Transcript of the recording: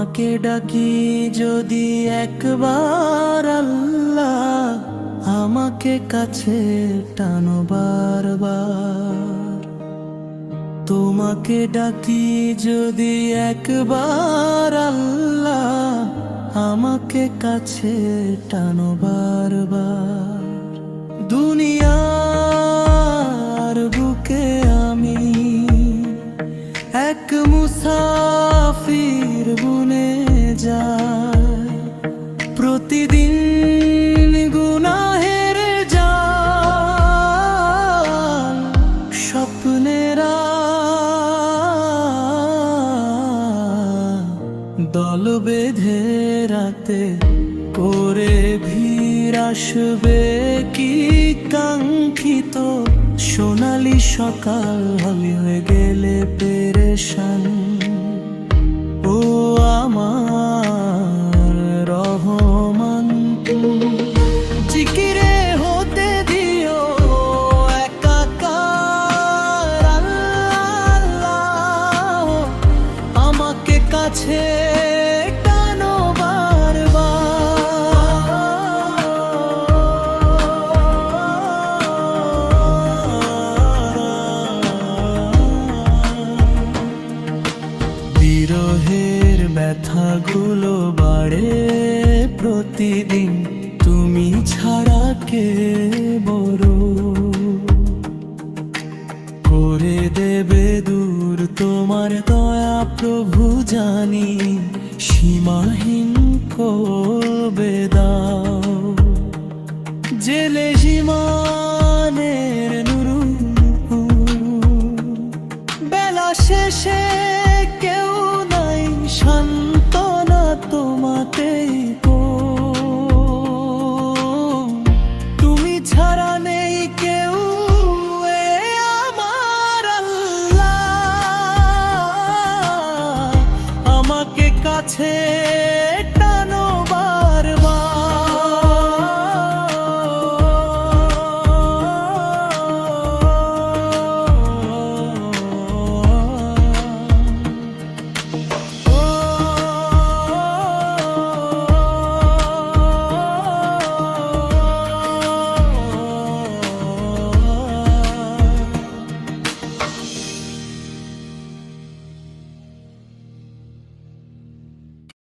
তোমাকে ডাকি যদি একবার আল্লাহ, আমাকে কাছে টানো বারবার। তোমাকে ডাকি যদি একবার আল্লাহ, আমাকে কাছে টানো বারবার। দুনিয়ার বুকে আমি এক মুসাফির বনে যাই, প্রতিদিন গুনাহের জাল স্বপ্নেরা দল বেঁধে রাতে করে ভিড় আসবে কি কাঙ্ক্ষিত। সোনালি সকাল হয়ে গেলে পেরেশান, ও আমার রহমান, জিকিরে হতে দিও একাকার আল্লাহ, আমাকে কাছে টানো বারবার। বিরহের ব্যথাগুলো বাড়ে প্রতিদিন, তুমি ছাড়া কে বড় করে দেবে দূর তোমার দয়া প্রভু, জানি সীমাহীন করবে দাও। জেলে সীমা